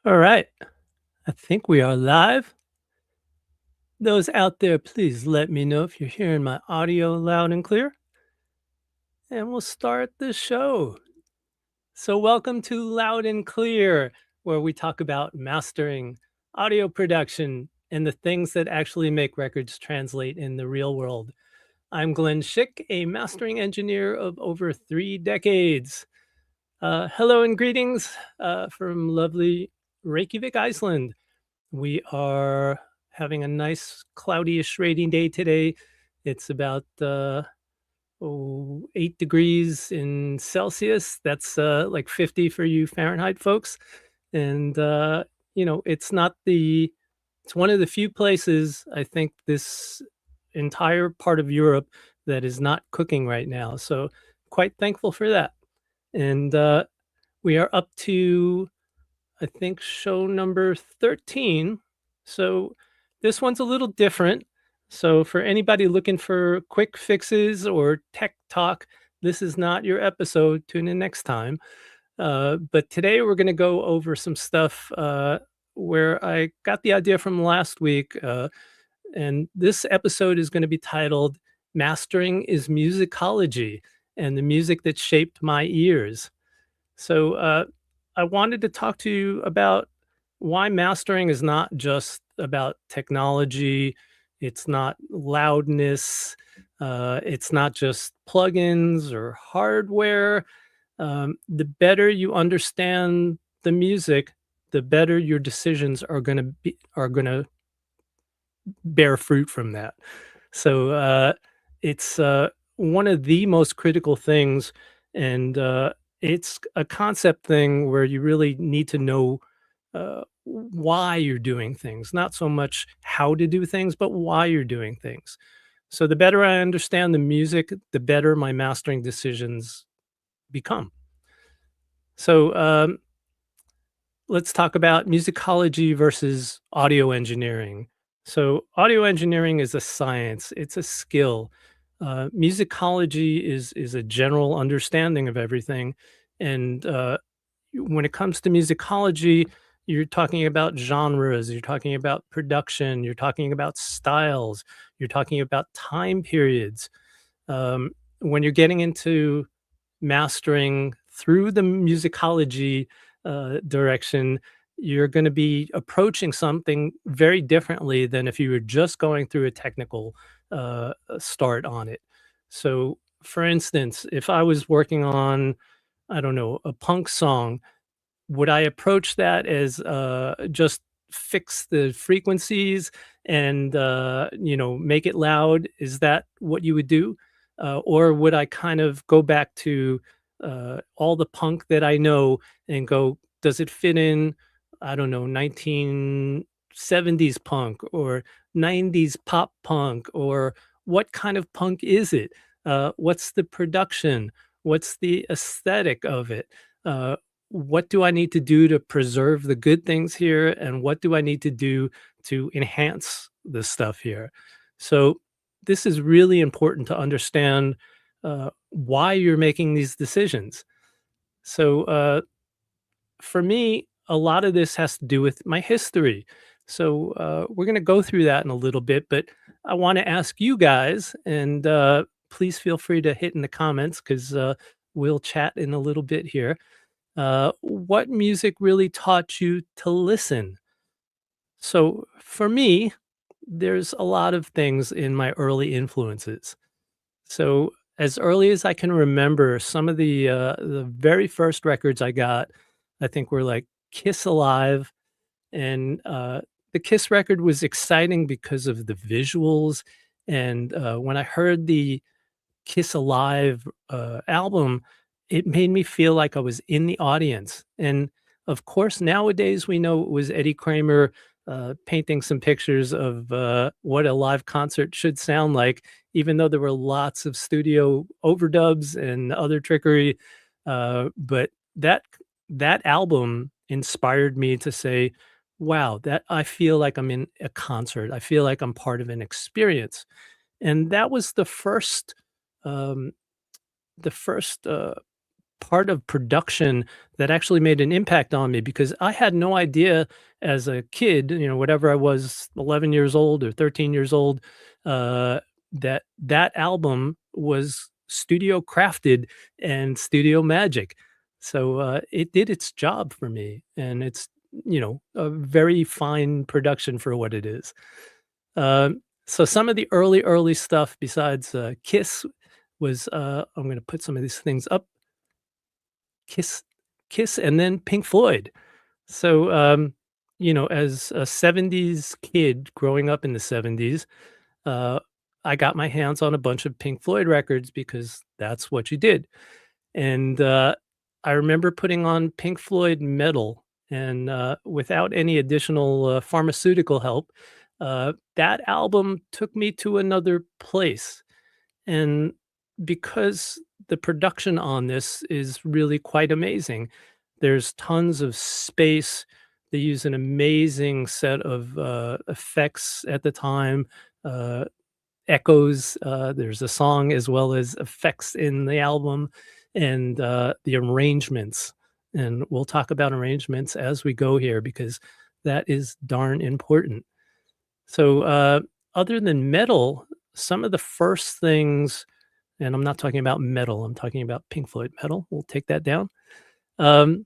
All right. I think we are live. Those out there, please let me know if you're hearing my audio loud and clear, and we'll start the show. So, welcome to Loud and Clear, where we talk about mastering, audio production, and the things that actually make records translate in the real world. I'm Glenn Schick, a mastering engineer of over 3 decades. Hello and greetings from lovely Reykjavik, Iceland. We are having a nice cloudy-ish rainy day today. It's about 8 degrees in Celsius. That's like 50 for you Fahrenheit folks. And it's not it's one of the few places I think this entire part of Europe that is not cooking right now. So quite thankful for that. And we are up to I think show number 13. So this one's a little different. So for anybody looking for quick fixes or tech talk, this is not your episode. Tune in next time. But today we're going to go over some stuff where I got the idea from last week. And this episode is going to be titled Mastering is Musicology and the Music That Shaped My Ears. So I wanted to talk to you about why mastering is not just about technology. It's not loudness. It's not just plugins or hardware. The better you understand the music, the better your decisions are going to bear fruit from that. So it's one of the most critical things, and it's a concept thing where you really need to know why you're doing things, not so much how to do things, but why you're doing things. So the better I understand the music, the better my mastering decisions become. So let's talk about musicology versus audio engineering. So, audio engineering is a science; it's a skill. Musicology is a general understanding of everything, and when it comes to musicology, you're talking about genres, you're talking about production, you're talking about styles, you're talking about time periods. When you're getting into mastering through the musicology direction, you're going to be approaching something very differently than if you were just going through a technical start on it. So, for instance, if I was working on, I don't know, a punk song, would I approach that as just fix the frequencies and make it loud? Is that what you would do? Or would I kind of go back to all the punk that I know and go, does it fit in, I don't know, 1970s punk or 90s pop punk, or what kind of punk is it? What's the production? What's the aesthetic of it? What do I need to do to preserve the good things here? And what do I need to do to enhance the stuff here? So, this is really important to understand why you're making these decisions. So, for me, a lot of this has to do with my history. So, we're going to go through that in a little bit, but I want to ask you guys, and please feel free to hit in the comments because we'll chat in a little bit here. What music really taught you to listen? So, for me, there's a lot of things in my early influences. So, as early as I can remember, some of the very first records I got, I think were like Kiss Alive, and the Kiss record was exciting because of the visuals. And when I heard the Kiss Alive album, it made me feel like I was in the audience. And of course, nowadays we know it was Eddie Kramer painting some pictures of what a live concert should sound like, even though there were lots of studio overdubs and other trickery. But that album inspired me to say, "Wow, that I feel like I'm in a concert. I feel like I'm part of an experience." And that was um, the first part of production that actually made an impact on me because I had no idea as a kid, whatever I was, 11 years old or 13 years old, that that album was studio crafted and studio magic. So it did its job for me, and it's a very fine production for what it is. So some of the early stuff besides Kiss was I'm going to put some of these things up. Kiss, Kiss, and then Pink Floyd. So, as a '70s kid growing up in the '70s, uh, I got my hands on a bunch of Pink Floyd records because that's what you did. And I remember putting on Pink Floyd Metal, and without any additional pharmaceutical help, that album took me to another place. And because the production on this is really quite amazing, there's tons of space. They use an amazing set of effects at the time, uh, echoes. There's a song as well as effects in the album, and the arrangements. And we'll talk about arrangements as we go here because that is darn important. So, other than metal, some of the first things, and I'm not talking about metal, I'm talking about Pink Floyd metal. We'll take that down. Um,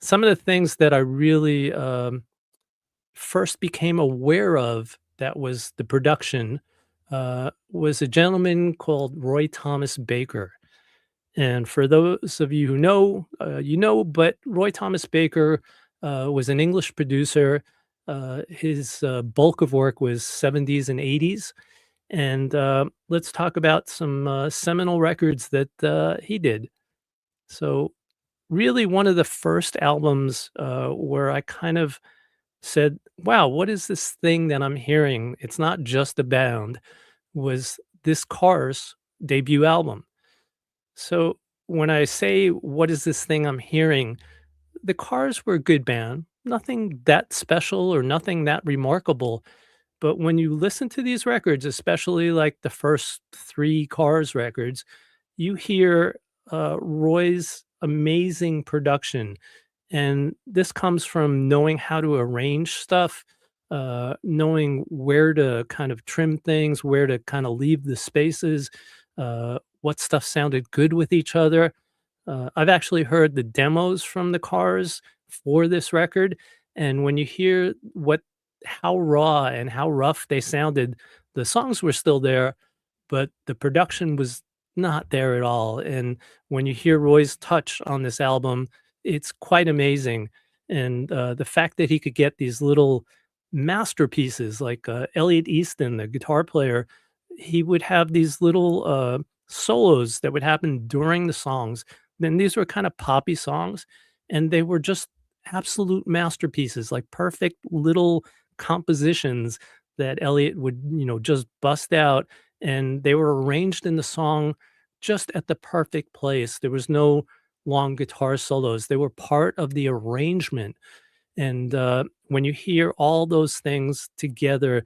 some of the things that I really first became aware of that was the production was a gentleman called Roy Thomas Baker. And for those of you who know, but Roy Thomas Baker was an English producer. His bulk of work was '70s and '80s. And let's talk about some seminal records that he did. So, really, one of the first albums where I kind of said, "Wow, what is this thing that I'm hearing? It's not just a band," was this Cars debut album. So, when I say, "What is this thing I'm hearing?" the Cars were a good band, nothing that special or nothing that remarkable. But when you listen to these records, especially like the first 3 Cars records, you hear, Roy's amazing production, and this comes from knowing how to arrange stuff, knowing where to kind of trim things, where to kinda leave the spaces, what stuff sounded good with each other. I've actually heard the demos from the Cars for this record, and when you hear what how raw and how rough they sounded, the songs were still there, but the production was not there at all, and when you hear Roy's touch on this album, it's quite amazing, and, the fact that he could get these little masterpieces like, Elliot Easton, the guitar player, he would have these little, solos that would happen during the songs. Then these were kinda poppy songs, and they were just absolute masterpieces, like perfect little compositions that Elliot would, just bust out, and they were arranged in the song just at the perfect place. There was no long guitar solos. They were part of the arrangement, and, when you hear all those things together,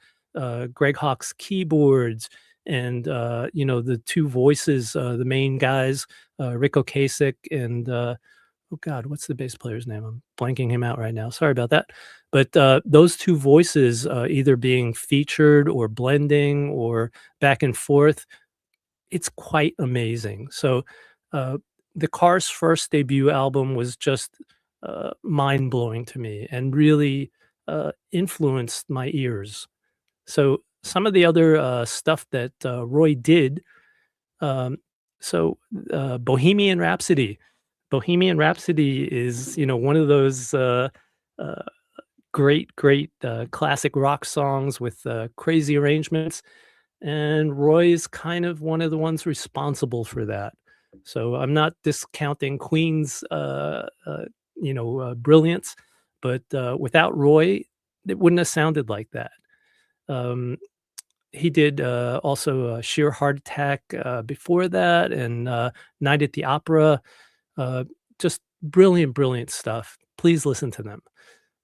Greg Hawk's keyboards and, the 2 voices, the main guys, Rick Ocasek and, oh god, what's the bass player's name? I'm blanking him out right now. Sorry about that. But, those 2 voices, either being featured or blending or back and forth, it's quite amazing. So, uh, the Cars' first debut album was just, mind-blowing to me and really, influenced my ears. So, some of the other, stuff that, Roy did, um, so, Bohemian Rhapsody. Bohemian Rhapsody is, one of those, uh, great, classic rock songs with, crazy arrangements, and Roy is kind of one of the ones responsible for that. So, I'm not discounting Queen's, brilliance, but, without Roy, it wouldn't have sounded like that. Um, he did, also, Sheer Heart Attack, before that and, Night at the Opera, uh, just brilliant, brilliant stuff. Please listen to them.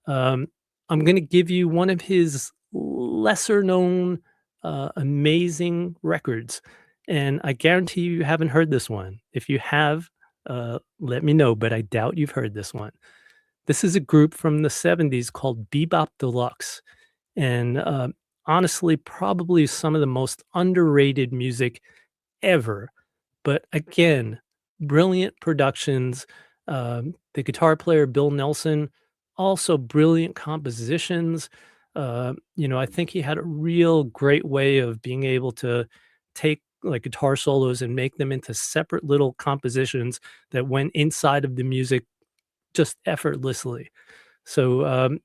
Um, I'm gonna give you one of his lesser known, amazing records, and I guarantee you haven't heard this one. If you have, let me know, but I doubt you've heard this one. This is a group from the '70s called Bebop Deluxe, and, honestly, probably some of the most underrated music ever. But again, brilliant productions. The guitar player, Bill Nelson, also brilliant compositions. I think he had a real great way of being able to take like guitar solos and make them into separate little compositions that went inside of the music just effortlessly. So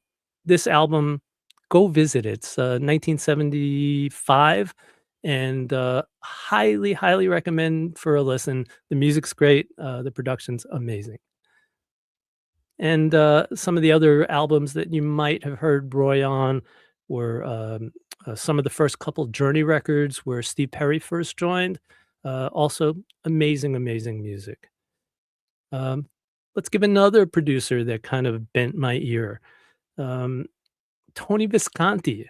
this album, go visit it. It's 1975, and highly, highly recommend for a listen. The music's great. The production's amazing. And some of the other albums that you might have heard Roy on were some of the first couple Journey records where Steve Perry first joined. Also, amazing, amazing music. Um, let's give another producer that kind of bent my ear. Um, Tony Visconti.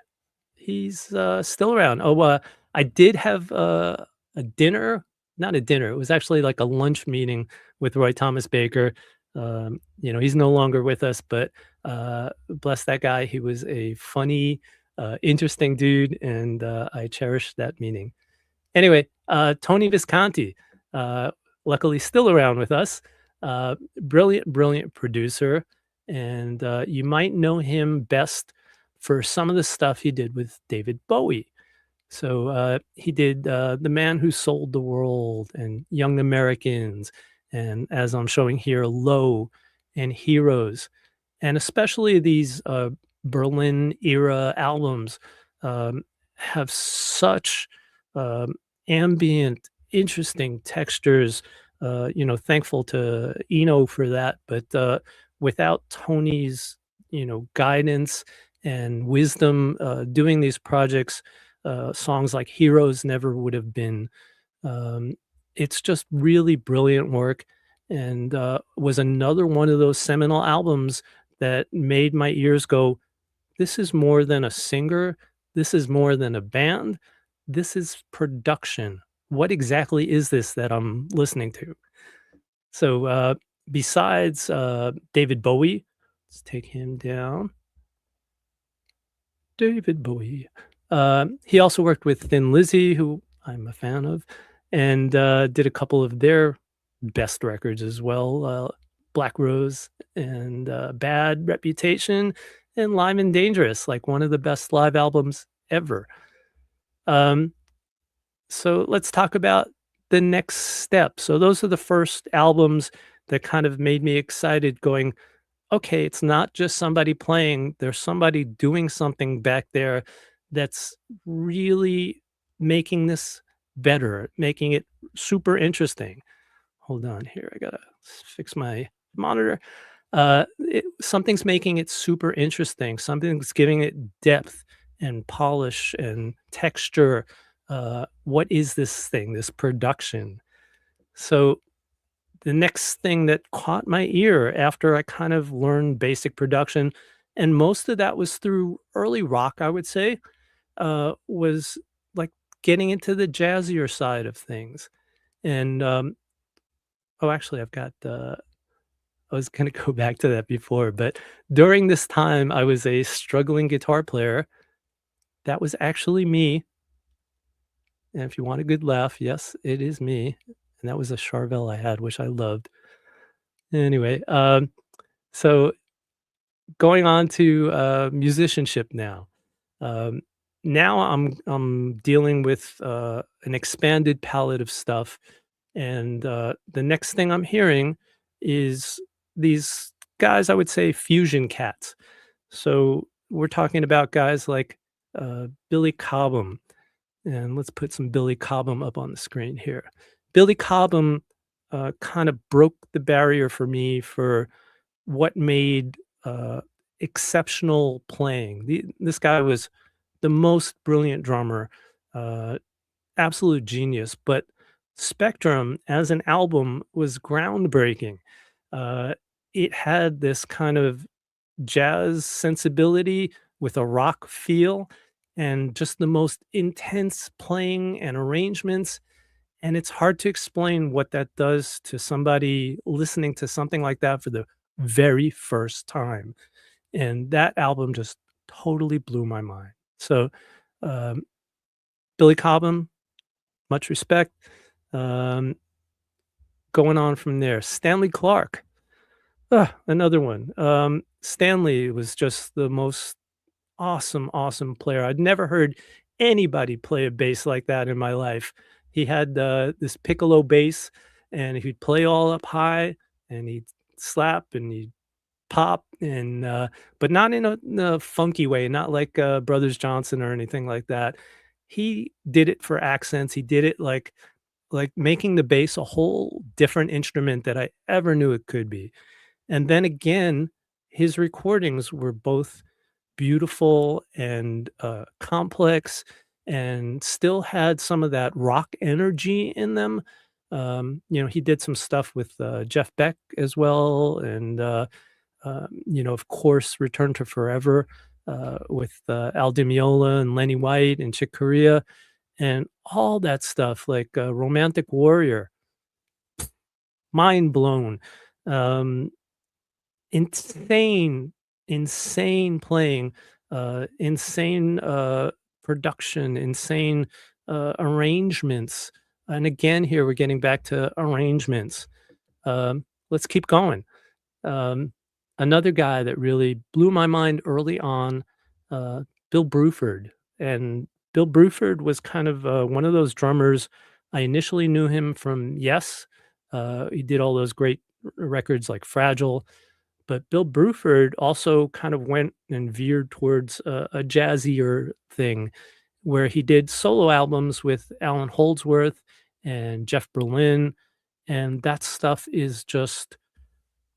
He's, still around. I did have, a dinner, not a dinner, it was actually like a lunch meeting with Roy Thomas Baker. He's no longer with us, but, bless that guy. He was a funny, interesting dude, and, I cherish that meeting. Anyway, Tony Visconti, uh, luckily still around with us. Brilliant, brilliant producer, and, you might know him best for some of the stuff he did with David Bowie. So, he did, The Man Who Sold the World and Young Americans, and as I'm showing here, Low and Heroes, and especially these, Berlin era albums, um, have such, um, ambient, interesting textures. Thankful to Eno for that, but, without Tony's, guidance and wisdom, doing these projects, songs like Heroes never would have been. Um, it's just really brilliant work, and, was another one of those seminal albums that made my ears go, "This is more than a singer. This is more than a band. This is production. What exactly is this that I'm listening to?" So, besides, David Bowie, let's take him down. David Bowie. He also worked with Thin Lizzy, who I'm a fan of, and, did a couple of their best records as well, Black Rose and, Bad Reputation and Live and Dangerous, like one of the best live albums ever. Um, so let's talk about the next step. So those are the first albums that kind of made me excited going, okay, it's not just somebody playing, there's somebody doing something back there that's really making this better, making it super interesting. Hold on here, I gotta fix my monitor. Something's making it super interesting, something's giving it depth and polish and texture. What is this thing, this production? So the next thing that caught my ear after I kind of learned basic production, and most of that was through early rock, I would say, was like getting into the jazzier side of things. And actually, I was going to go back to that before, but during this time, I was a struggling guitar player. That was actually me. And if you want a good laugh, yes, it is me. And that was a Charvel I had, which I loved. Anyway, so going on to, musicianship now. Um, now I'm dealing with, an expanded palette of stuff, and, the next thing I'm hearing is these guys, I would say, fusion cats. So, we're talking about guys like, Billy Cobham, and let's put some Billy Cobham up on the screen here. Billy Cobham, kind of broke the barrier for me for what made, exceptional playing. This guy was the most brilliant drummer, uh, absolute genius, but Spectrum as an album was groundbreaking. Uh, it had this kind of jazz sensibility with a rock feel and just the most intense playing and arrangements, and it's hard to explain what that does to somebody listening to something like that for the very first time, and that album just totally blew my mind. So, um, Billy Cobham, much respect. Um, Going on from there, Stanley Clarke, another one. Stanley was just the most awesome, awesome player. I'd never heard anybody play a bass like that in my life. He had, this piccolo bass, and he'd play all up high, and he'd slap, and he'd pop, and, but not in a funky way, not like, Brothers Johnson or anything like that. He did it for accents. He did it like making the bass a whole different instrument that I ever knew it could be. And then again, his recordings were both beautiful and, complex, and still had some of that rock energy in them. He did some stuff with, Jeff Beck as well, and, of course, Return to Forever, with, Al Di Meola and Lenny White and Chick Corea, and all that stuff, like, Romantic Warrior, mind blown. Um, Insane, insane playing, insane, production, insane, arrangements, and again, here we're getting back to arrangements. Let's keep going. Um, Another guy that really blew my mind early on, uh, Bill Bruford, and Bill Bruford was kind of, one of those drummers. I initially knew him from Yes. He did all those great records like Fragile, but Bill Bruford also kind of went and veered towards a jazzier thing where he did solo albums with Alan Holdsworth and Jeff Berlin, and that stuff is just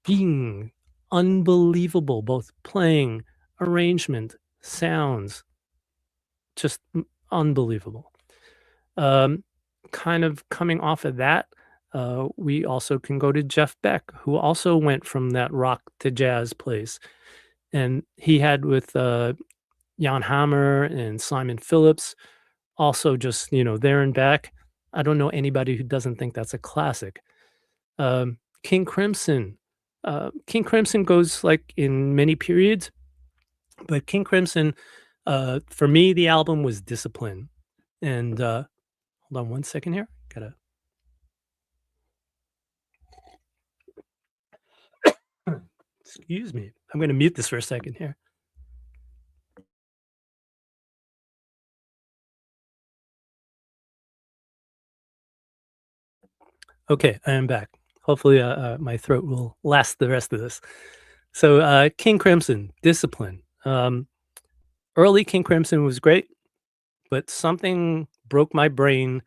being unbelievable, both playing, arrangement, sounds, just unbelievable. Um, Kind of coming off of that, we also can go to Jeff Beck, who also went from that rock to jazz place. And he had with Jan Hammer and Simon Phillips, also just, there and back. I don't know anybody who doesn't think that's a classic. King Crimson. King Crimson goes like in many periods, but King Crimson, for me, the album was Discipline. And hold on one second here. Gotta, excuse me. I'm going to mute this for a second here. Okay, I am back. Hopefully, my throat will last the rest of this. So, King Crimson, Discipline. Early King Crimson was great, but something broke my brain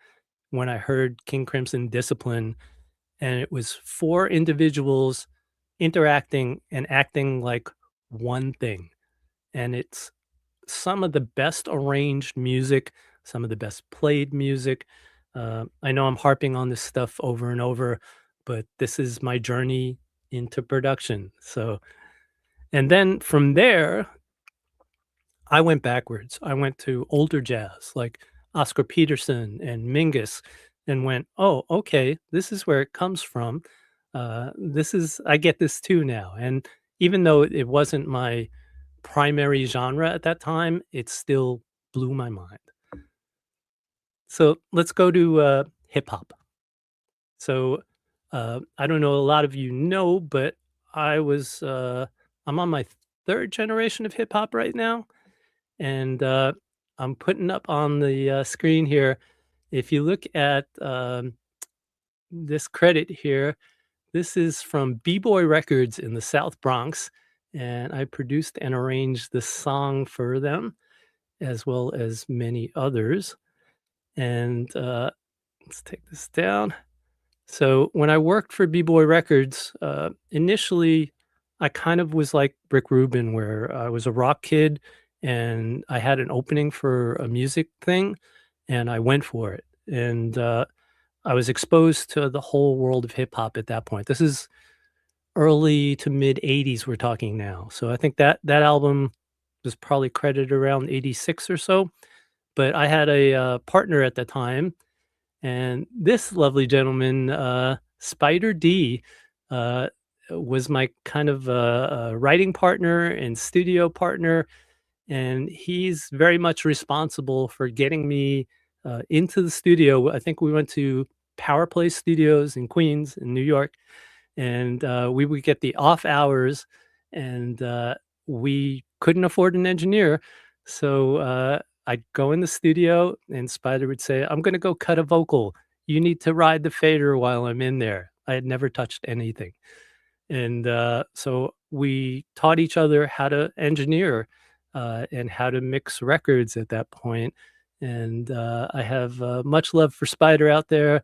when I heard King Crimson Discipline, and it was four individuals interacting and acting like one thing. And it's some of the best arranged music, some of the best played music. I know I'm harping on this stuff over and over, but this is my journey into production. So, and then from there, I went backwards. I went to older jazz like Oscar Peterson and Mingus and went, "Oh, okay, this is where it comes from. This is I get this too now." And even though it wasn't my primary genre at that time, it still blew my mind. So, let's go to, hip hop. So, I don't know, a lot of you know, but I was, I'm on my 3rd generation of hip hop right now. And I'm putting up on the screen here. If you look at this credit here, this is from B-Boy Records in the South Bronx, and I produced and arranged this song for them, as well as many others. And let's take this down. So when I worked for B-Boy Records, initially I kind of was like Rick Rubin, where I was a rock kid and I had an opening for a music thing, and I went for it. And I was exposed to the whole world of hip hop at that point. This is early to mid '80s. We're talking now, so I think that album was probably credited around '86 or so. But I had a partner at the time, And this lovely gentleman, Spider D, uh, was my kind of writing partner and studio partner, and he's very much responsible for getting me into the studio. I think we went to Power Play Studios in Queens, in New York, and we would get the off hours, and we couldn't afford an engineer, so I'd go in the studio, and Spider would say, "I'm going to go cut a vocal. You need to ride the fader while I'm in there." I had never touched anything. And so we taught each other how to engineer and how to mix records at that point. And I have much love for Spider out there.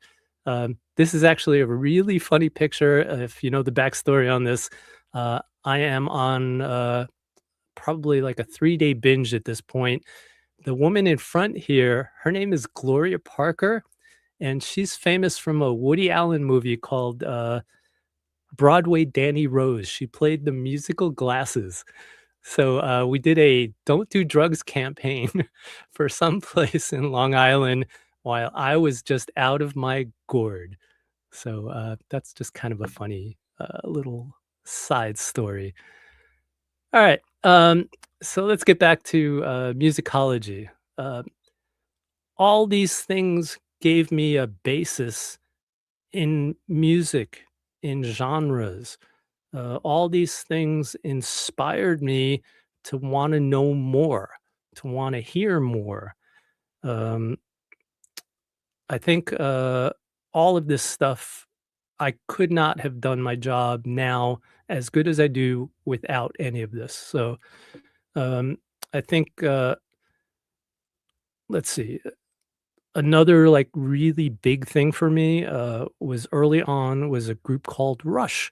This is actually a really funny picture. If you know the backstory on this, I am on probably like a 3-day binge at this point. The woman in front here, her name is Gloria Parker, and she's famous from a Woody Allen movie called Broadway Danny Rose. She played the musical Glasses. So, we did a "Don't do drugs" campaign for some place in Long Island while I was just out of my gourd. So, that's just kind of a funny, little side story. Alright, so let's get back to, musicology. Uh, all these things gave me a basis in music, in genres. All these things inspired me to want to know more, to want to hear more. Um, I think all of this stuff, I could not have done my job now as good as I do without any of this. So um, I think, let's see, another like really big thing for me was early on was a group called Rush.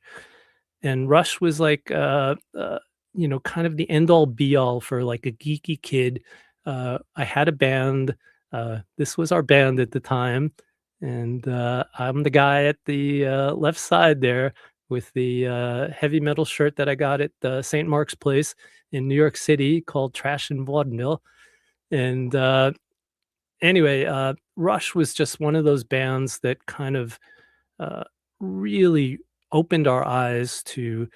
And Rush was like, kind of the end all be all for like a geeky kid. I had a band. This was our band at the time. And I'm the guy at the left side there with the heavy metal shirt that I got at St. Mark's Place in New York City called Trash and Vaudeville. And anyway, Rush was just one of those bands that kind of uh, really opened our eyes to,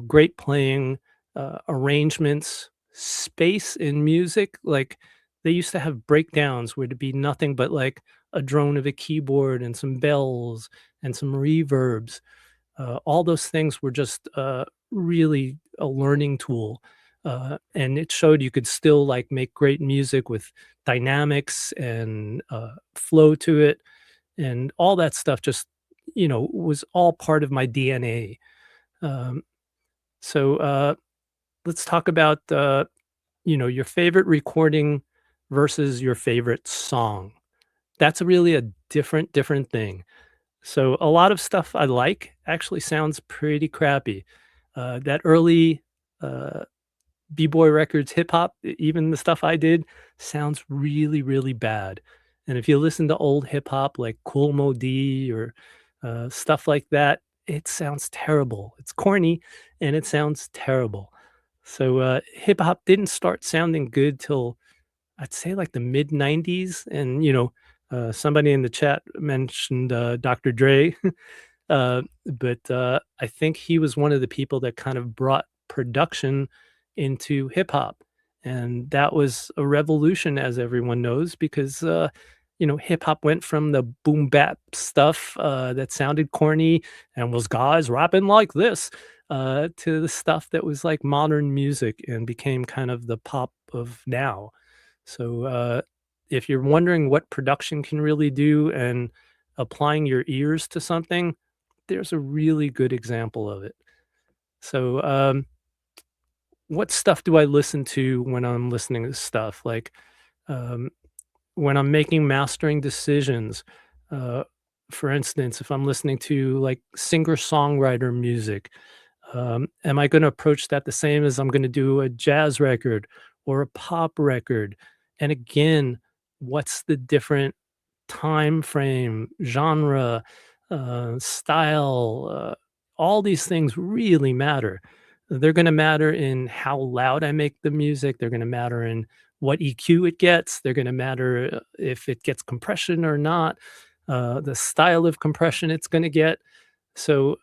great playing, arrangements, space in music. Like they used to have breakdowns where it'd be nothing but like a drone of a keyboard and some bells and some reverbs. All those things were just really a learning tool. And it showed you could still like make great music with dynamics and flow to it, and all that stuff just, was all part of my DNA. Um, so let's talk about, your favorite recording versus your favorite song. That's really a different thing. So a lot of stuff I like actually sounds pretty crappy. That early uh, B-boy records, hip hop, even the stuff I did sounds really, really bad. And if you listen to old hip hop like Cool Mo D or stuff like that, it sounds terrible. It's corny and it sounds terrible. So hip hop didn't start sounding good till I'd say like the mid 90s. And, somebody in the chat mentioned Dr. Dre. But I think he was one of the people that kind of brought production into hip hop, and that was a revolution, as everyone knows, because hip hop went from the boom bap stuff that sounded corny and was guys rapping like this to the stuff that was like modern music and became kind of the pop of now. So if you're wondering what production can really do and applying your ears to something, there's a really good example of it. So, what stuff do I listen to when I'm listening to stuff? Like, um, when I'm making mastering decisions, uh, for instance, if I'm listening to like singer-songwriter music, am I gonna approach that the same as I'm gonna do a jazz record or a pop record? And again, what's the different time frame, genre, style, all these things really matter. They're going to matter in how loud I make the music. They're going to matter in what EQ it gets. They're going to matter if it gets compression or not. the style of compression it's going to get. So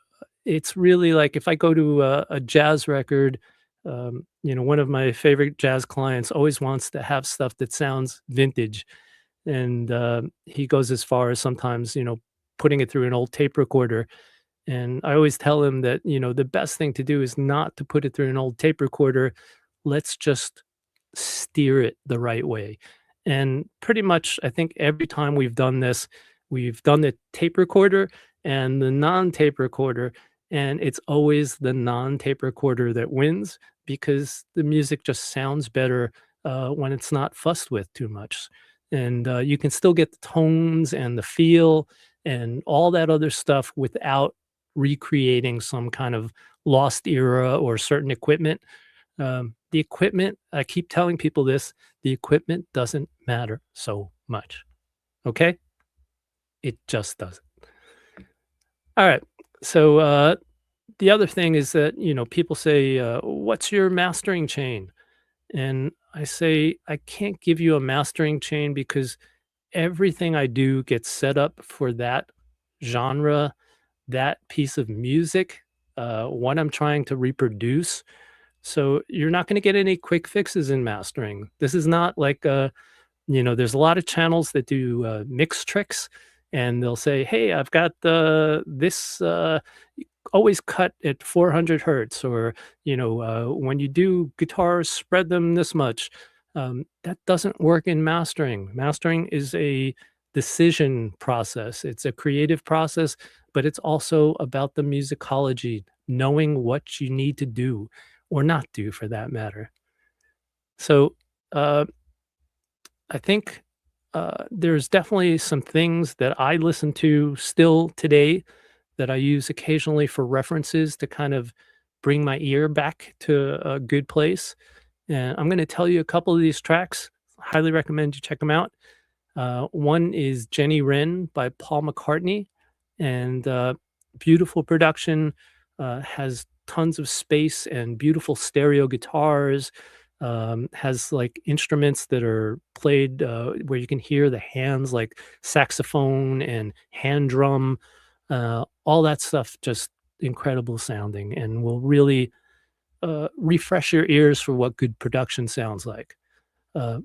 it's really like if I go to a jazz record, one of my favorite jazz clients always wants to have stuff that sounds vintage. And he goes as far as sometimes, putting it through an old tape recorder. And I always tell him that, the best thing to do is not to put it through an old tape recorder. Let's just steer it the right way. And pretty much, I think every time we've done this, we've done the tape recorder and the non tape recorder. And it's always the non tape recorder that wins because the music just sounds better when it's not fussed with too much. And you can still get the tones and the feel and all that other stuff without recreating some kind of lost era or certain equipment. The equipment, I keep telling people this, the equipment doesn't matter so much. Okay? It just doesn't. All right. So the other thing is that, people say, what's your mastering chain? And I say, I can't give you a mastering chain because everything I do gets set up for that genre, that piece of music, what I'm trying to reproduce. So you're not going to get any quick fixes in mastering. This is not like, there's a lot of channels that do mix tricks and they'll say, hey, I've got this always cut at 400 hertz, or, when you do guitars, spread them this much. That doesn't work in mastering. Mastering is a decision process, it's a creative process, but it's also about the musicology, knowing what you need to do or not do for that matter. So, uh, I think there's definitely some things that I listen to still today that I use occasionally for references to kind of bring my ear back to a good place. And I'm going to tell you a couple of these tracks. Highly recommend you check them out. One is Jenny Wren by Paul McCartney, and beautiful production, has tons of space and beautiful stereo guitars, has like instruments that are played where you can hear the hands, like saxophone and hand drum, all that stuff, just incredible sounding and will really refresh your ears for what good production sounds like.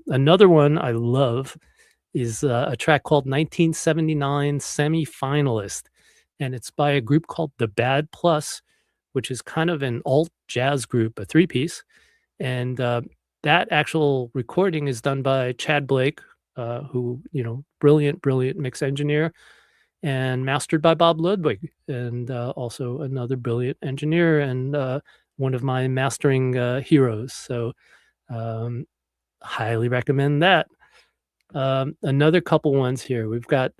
Another one I love is a track called 1979 Semi-Finalist, and it's by a group called The Bad Plus, which is kind of an alt jazz group, a three-piece, and that actual recording is done by Chad Blake, who, brilliant, brilliant mix engineer, and mastered by Bob Ludwig, and also another brilliant engineer and one of my mastering heroes. So, um, highly recommend that. Another couple ones here. We've got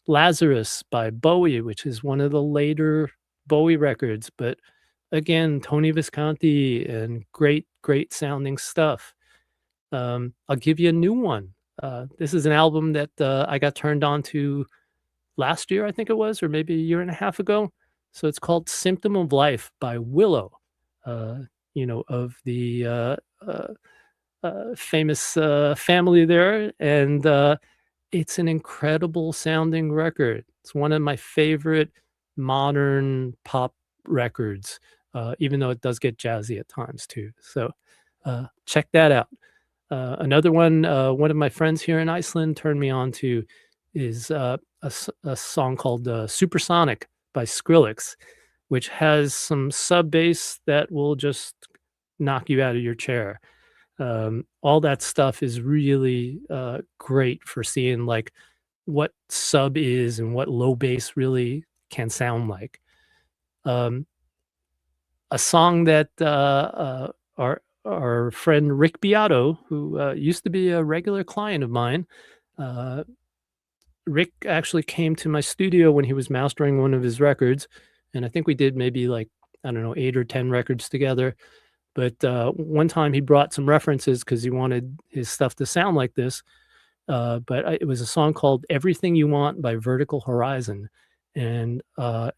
Lazarus by Bowie, which is one of the later Bowie records, but again, Tony Visconti and great, great sounding stuff. I'll give you a new one. This is an album that I got turned on to last year, I think it was, or maybe a year and a half ago. So it's called Symptom of Life by Willow, uh, of the famous family there. And it's an incredible sounding record. It's one of my favorite modern pop records, even though it does get jazzy at times too. So check that out. Another one of my friends here in Iceland turned me on to is a song called Supersonic by Skrillex, which has some sub bass that will just knock you out of your chair. All that stuff is really great for seeing like what sub is and what low bass really can sound like. Um, a song that our friend Rick Beato, who used to be a regular client of mine, uh, Rick actually came to my studio when he was mastering one of his records, and I think we did maybe like, I don't know, 8 or 10 records together. But one time he brought some references because he wanted his stuff to sound like this. It was a song called "Everything You Want" by Vertical Horizon, and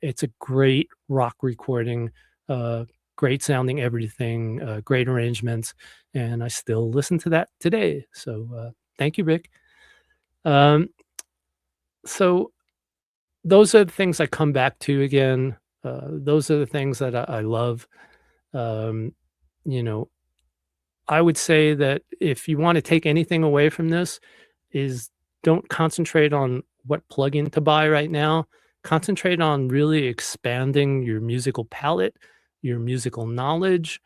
it's a great rock recording, uh, great sounding everything, great arrangements, and I still listen to that today. So thank you, Rick. Um, So those are the things I come back to again. Those are the things that I love. Um, you know, I would say that if you want to take anything away from this, is don't concentrate on what plugin to buy right now. Concentrate on really expanding your musical palette, your musical knowledge.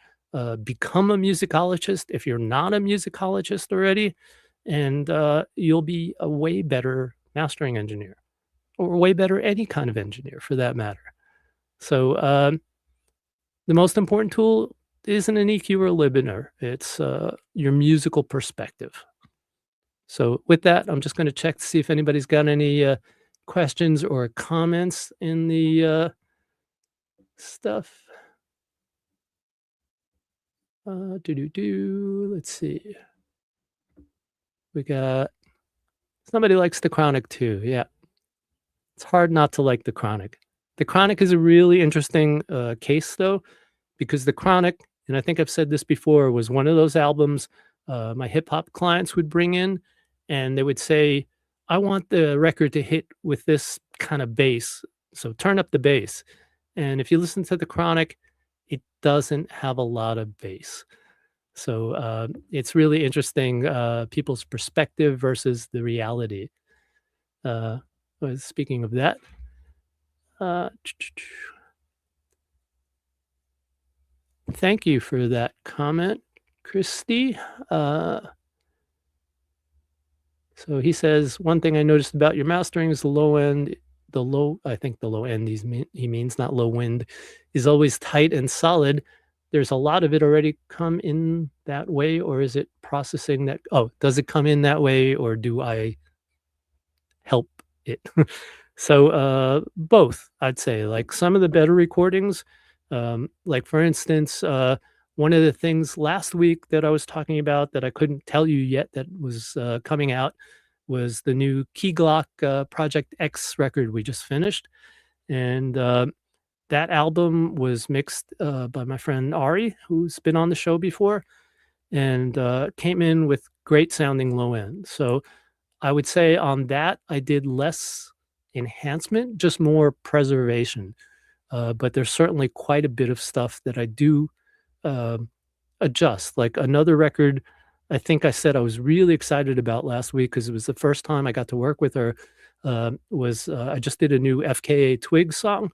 Become a musicologist if you're not a musicologist already, and you'll be a way better mastering engineer or way better any kind of engineer for that matter. So the most important tool isn't an EQ or a limiter. It's your musical perspective. So with that, I'm just going to check to see if anybody's got any questions or comments in the stuff. Let's see. We got somebody likes the chronic too. Yeah, it's hard not to like the chronic. The chronic is a really interesting case though, because the chronic, and I think I've said this before, was one of those albums my hip hop clients would bring in, and they would say, "I want the record to hit with this kind of bass, so turn up the bass." And if you listen to the chronic, it doesn't have a lot of bass. So it's really interesting people's perspective versus the reality. Uh, Speaking of that, uh, thank you for that comment, Christy. Uh, so he says, one thing I noticed about your mastering is the low end, I think the low end he means, not low wind, is always tight and solid. There's a lot of it already come in that way, or is it processing that? Oh, does it come in that way, or do I help it? So both, I'd say. Like some of the better recordings, like for instance, one of the things last week that I was talking about that I couldn't tell you yet that was coming out was the new Key Glock Project X record we just finished. And that album was mixed by my friend Ari, who's been on the show before, and came in with great sounding low end. So I would say on that, I did less enhancement, just more preservation. But there's certainly quite a bit of stuff that I do um adjust. Like another record, I think I said I was really excited about last week because it was the first time I got to work with her. Was I just did a new FKA Twigs song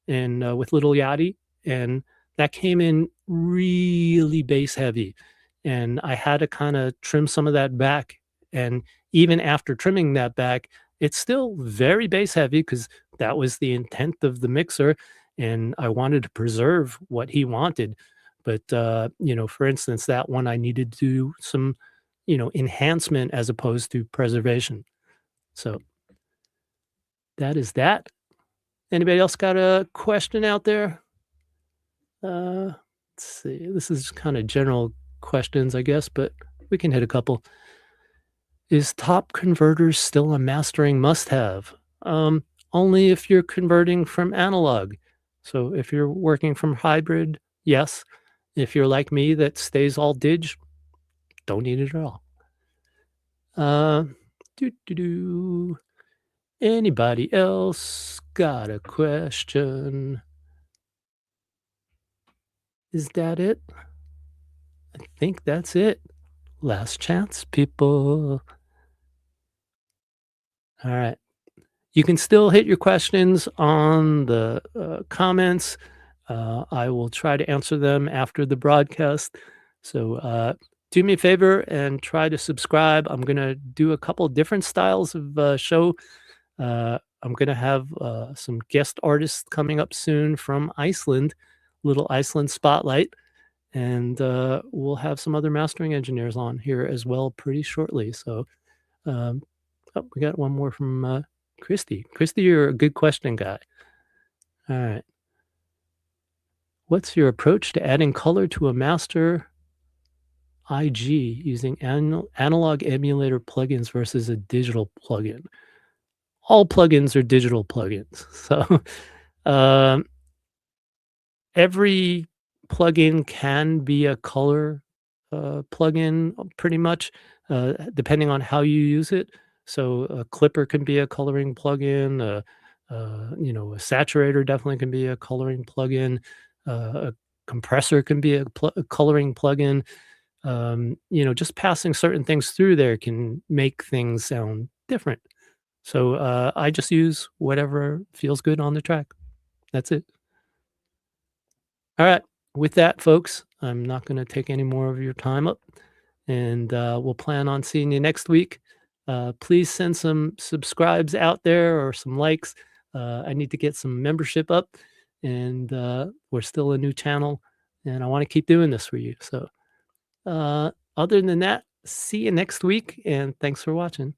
and with Little Yachty, and that came in really bass heavy, and I had to kind of trim some of that back. And even after trimming that back, it's still very bass heavy because that was the intent of the mixer, and I wanted to preserve what he wanted. But for instance, that one I needed to do some, enhancement as opposed to preservation. So that is that. Anybody else got a question out there? Let's see. This is kind of general questions, I guess, but we can hit a couple. Is top converters still a mastering must-have? Only if you're converting from analog. So if you're working from hybrid, yes. If you're like me that stays all dig, don't need it at all. Uh, do do do. Anybody else got a question? Is that it? I think that's it. Last chance, people. All right. You can still hit your questions on the comments. I will try to answer them after the broadcast. So do me a favor and try to subscribe. I'm going to do a couple different styles of show. I'm going to have some guest artists coming up soon from Iceland, little Iceland spotlight. And we'll have some other mastering engineers on here as well pretty shortly. So um, oh, we got one more from Christy. Christy, you're a good question guy. All right. What's your approach to adding color to a master IG using analog emulator plugins versus a digital plugin? All plugins are digital plugins. So um, every plugin can be a color plugin pretty much, depending on how you use it. So a clipper can be a coloring plugin. A saturator definitely can be a coloring plugin. A compressor can be a coloring plugin. Just passing certain things through there can make things sound different. So I just use whatever feels good on the track. That's it. All right. With that, folks, I'm not going to take any more of your time up, and we'll plan on seeing you next week. Please send some subscribes out there or some likes. I need to get some membership up, and we're still a new channel, and I want to keep doing this for you. So, other than that, see you next week, and thanks for watching.